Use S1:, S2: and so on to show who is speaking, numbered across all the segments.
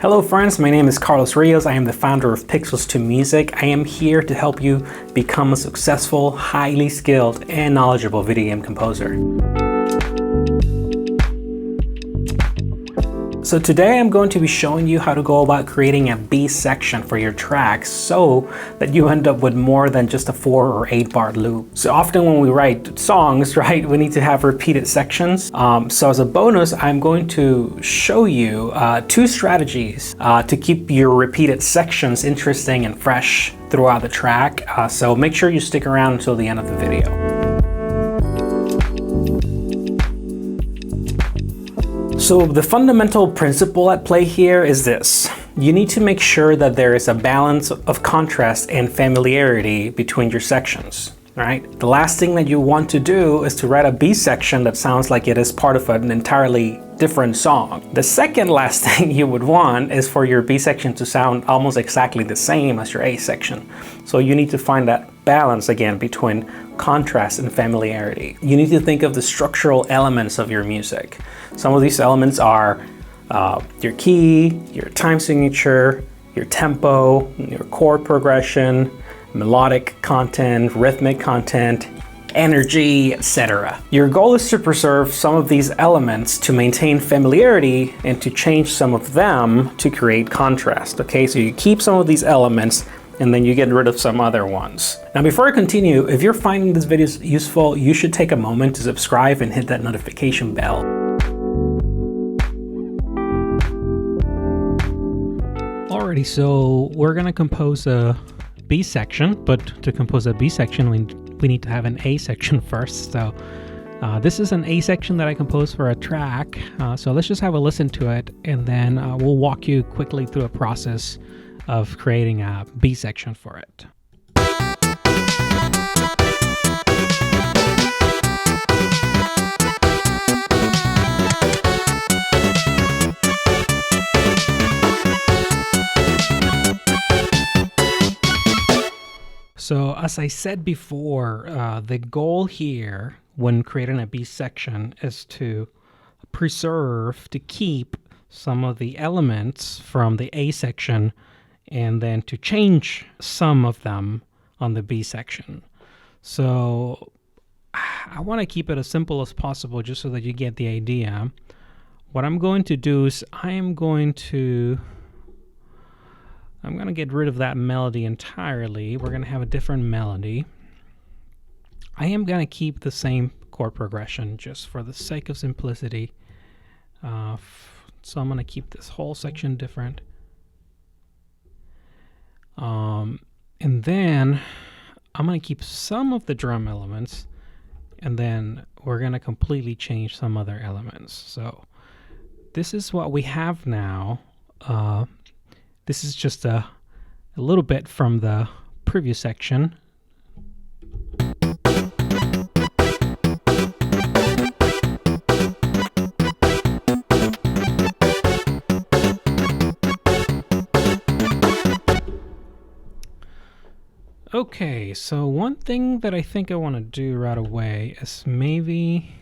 S1: Hello friends, my name is Carlos Rios. I am the founder of Pixels to Music. I am here to help you become a successful, highly skilled, and knowledgeable video game composer. So today I'm going to be showing you how to go about creating a B section for your tracks so that you end up with more than just a 4 or 8 bar loop. So often when we write songs, right, we need to have repeated sections. So as a bonus, I'm going to show you 2 strategies to keep your repeated sections interesting and fresh throughout the track. So make sure you stick around until the end of the video. So the fundamental principle at play here is this. You need to make sure that there is a balance of contrast and familiarity between your sections, right? The last thing that you want to do is to write a B section that sounds like it is part of an entirely different song. The second last thing you would want is for your B section to sound almost exactly the same as your A section. So you need to find that balance again between contrast and familiarity. You need to think of the structural elements of your music. Some of these elements are your key, your time signature, your tempo, your chord progression, melodic content, rhythmic content, energy, etc. Your goal is to preserve some of these elements to maintain familiarity and to change some of them to create contrast. Okay, so you keep some of these elements and then you get rid of some other ones. Now before I continue, if you're finding this video useful, you should take a moment to subscribe and hit that notification bell. Alrighty, so we're gonna compose a B section, but to compose a B section, we need to have an A section first. So this is an A section that I composed for a track. So let's just have a listen to it, and then we'll walk you quickly through a process of creating a B section for it. So as I said before, the goal here when creating a B section is to preserve, to keep some of the elements from the A section and then to change some of them on the B section. So I want to keep it as simple as possible just so that you get the idea. What I'm going to do is I'm going to get rid of that melody entirely. We're going to have a different melody. I am going to keep the same chord progression just for the sake of simplicity. So I'm going to keep this whole section different. And then I'm going to keep some of the drum elements, and then we're going to completely change some other elements. So this is what we have now. This is just a little bit from the previous section. Okay, so one thing that I think I want to do right away is maybe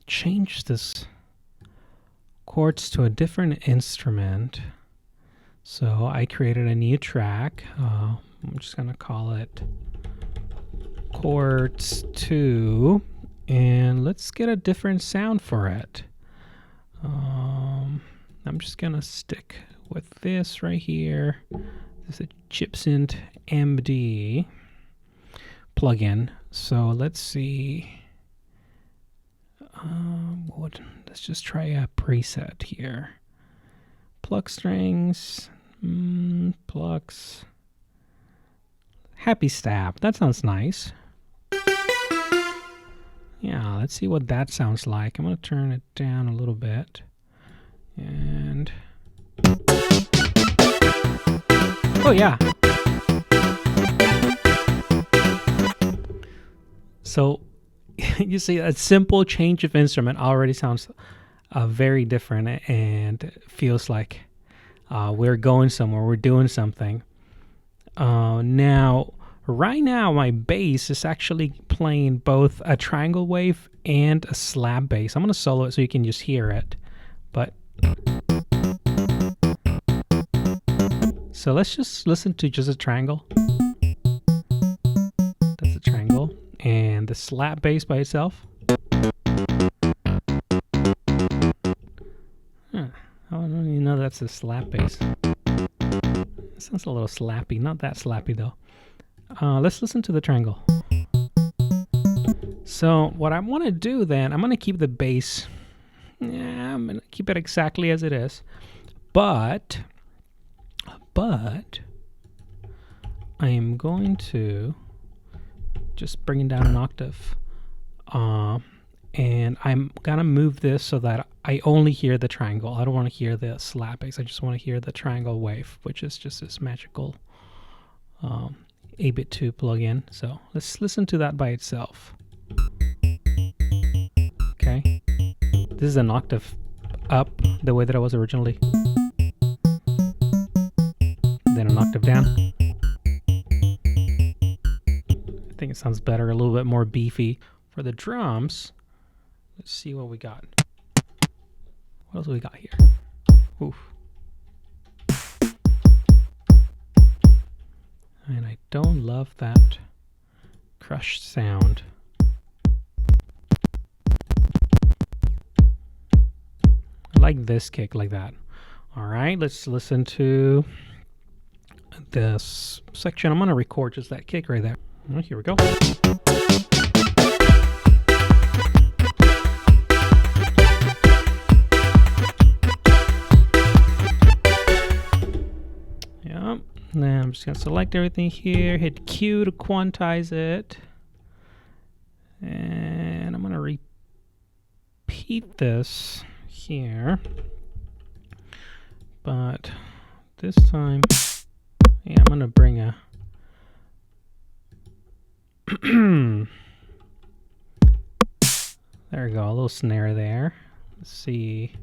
S1: change this chords to a different instrument. So I created a new track. I'm just going to call it Chords 2, and let's get a different sound for it. I'm just going to stick with this right here. This is a Chipsynth MD plugin. So let's see. Let's just try a preset here. Pluck strings, plucks. Happy stab. That sounds nice. Yeah, let's see what that sounds like. I'm going to turn it down a little bit. And oh yeah. So you see, a simple change of instrument already sounds very different and feels like we're going somewhere, we're doing something. Now, right now, my bass is actually playing both a triangle wave and a slap bass. I'm going to solo it so you can just hear it. But So let's just listen to just a triangle. That's a triangle. And the slap bass by itself. I don't even know that's a slap bass. It sounds a little slappy. Not that slappy though. Let's listen to the triangle. So what I want to do then, I'm going to keep the bass. Yeah, I'm going to keep it exactly as it is. But I am going to just bring it down an octave. And I'm gonna move this so that I only hear the triangle. I don't want to hear the slap bass. I just want to hear the triangle wave, which is just this magical 8-bit 2 plugin. So let's listen to that by itself. Okay, this is an octave up the way that it was originally, then an octave down. I think it sounds better, a little bit more beefy. For the drums, let's see what we got. What else we got here? Oof. And I don't love that crushed sound. I like this kick like that. All right, let's listen to this section. I'm going to record just that kick right there. Well, here we go. Yep. Now I'm just going to select everything here, hit Q to quantize it. And I'm going to repeat this here. But this time, yeah, I'm going to bring a there we go, a little snare there. Let's see,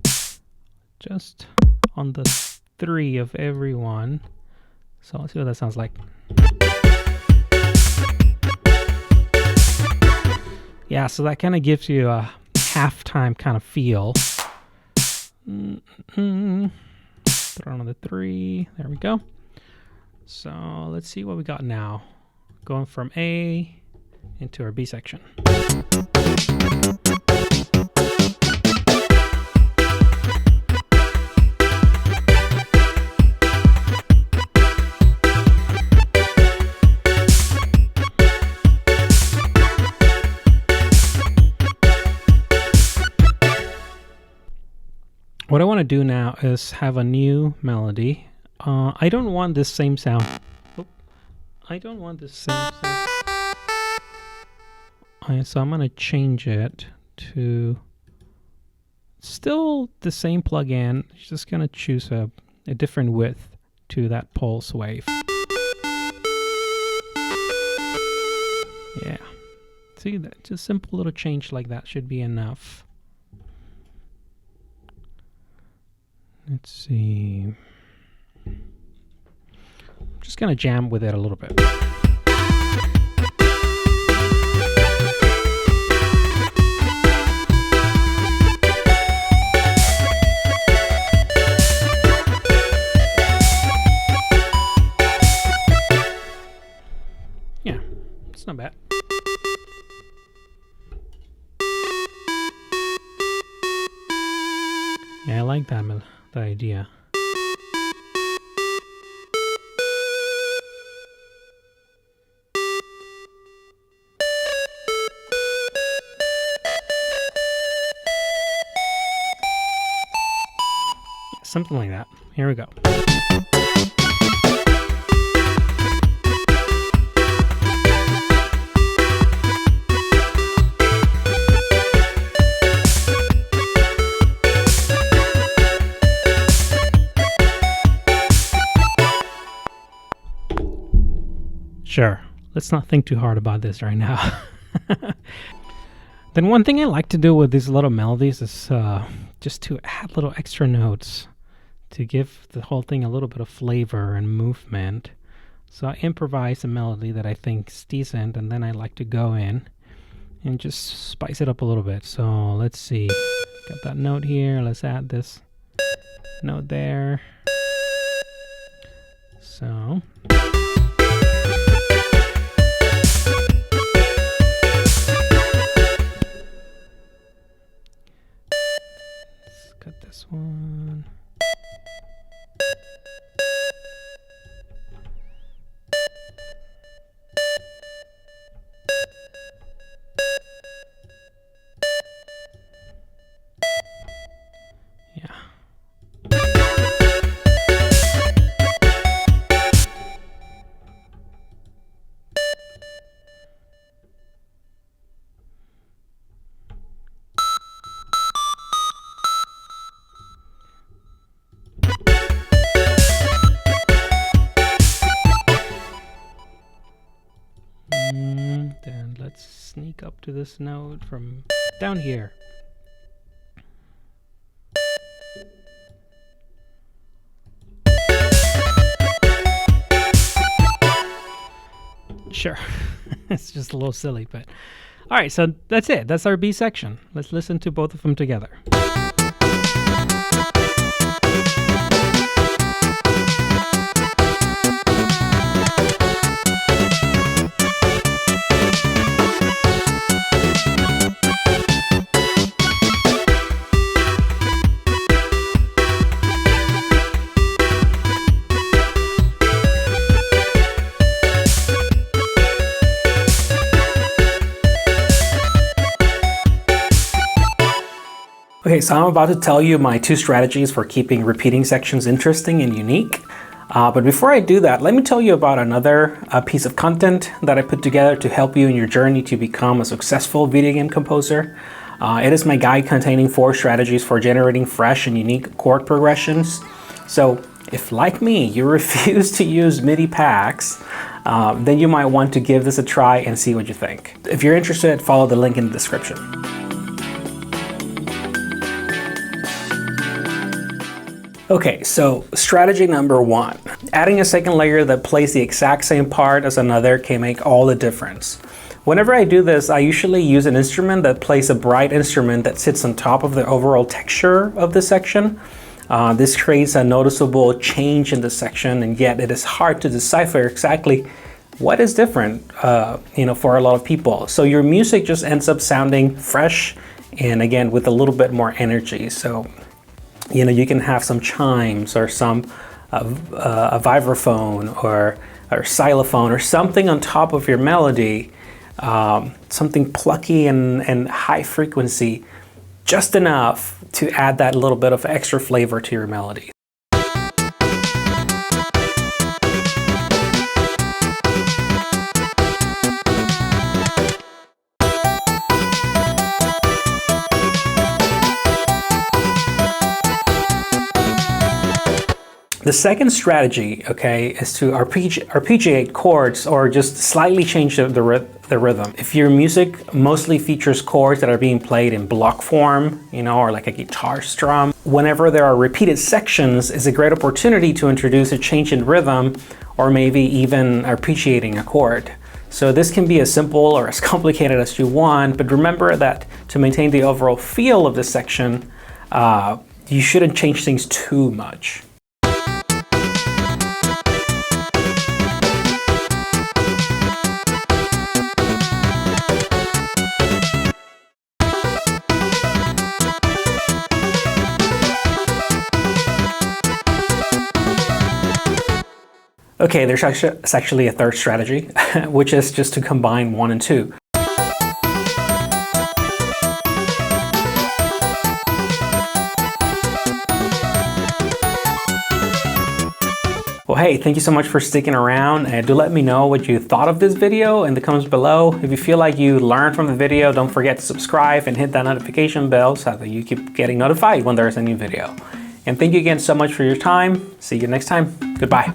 S1: just on the 3 of every one. So let's see what that sounds like. Yeah, so that kind of gives you a halftime kind of feel. Throw it on the 3. There we go. So let's see what we got now. Going from A into our B section. What I want to do now is have a new melody. I don't want this same sound. I don't want this same sound. So I'm going to change it to still the same plugin. Just going to choose a different width to that pulse wave. Yeah. See, that just simple little change like that should be enough. Let's see. I'm just going to jam with it a little bit. Yeah, it's not bad. Yeah, I like that the idea. Something like that. Here we go. Sure, let's not think too hard about this right now. Then one thing I like to do with these little melodies is just to add little extra notes to give the whole thing a little bit of flavor and movement. So I improvise a melody that I think is decent, and then I like to go in and just spice it up a little bit. So let's see, got that note here, let's add this note there. So let's cut this one. Then let's sneak up to this note from down here. Sure, it's just a little silly, but all right, so that's it. That's our B section. Let's listen to both of them together. Okay, so I'm about to tell you my 2 strategies for keeping repeating sections interesting and unique. But before I do that, let me tell you about another piece of content that I put together to help you in your journey to become a successful video game composer. It is my guide containing 4 strategies for generating fresh and unique chord progressions. So if, like me, you refuse to use MIDI packs, then you might want to give this a try and see what you think. If you're interested, follow the link in the description. Okay, so strategy number 1. Adding a second layer that plays the exact same part as another can make all the difference. Whenever I do this, I usually use an instrument that plays a bright instrument that sits on top of the overall texture of the section. This creates a noticeable change in the section, and yet it is hard to decipher exactly what is different for a lot of people. So your music just ends up sounding fresh and, again, with a little bit more energy. So you can have some chimes or some a vibraphone or xylophone or something on top of your melody, something plucky and high frequency, just enough to add that little bit of extra flavor to your melody. The second strategy, okay, is to arpeggiate chords or just slightly change the rhythm. If your music mostly features chords that are being played in block form, or like a guitar strum, whenever there are repeated sections, is a great opportunity to introduce a change in rhythm or maybe even arpeggiating a chord. So this can be as simple or as complicated as you want, but remember that to maintain the overall feel of this section, you shouldn't change things too much. Okay, there's actually a third strategy, which is just to combine 1 and 2. Well, hey, thank you so much for sticking around, and do let me know what you thought of this video in the comments below. If you feel like you learned from the video, don't forget to subscribe and hit that notification bell so that you keep getting notified when there's a new video. And thank you again so much for your time. See you next time. Goodbye.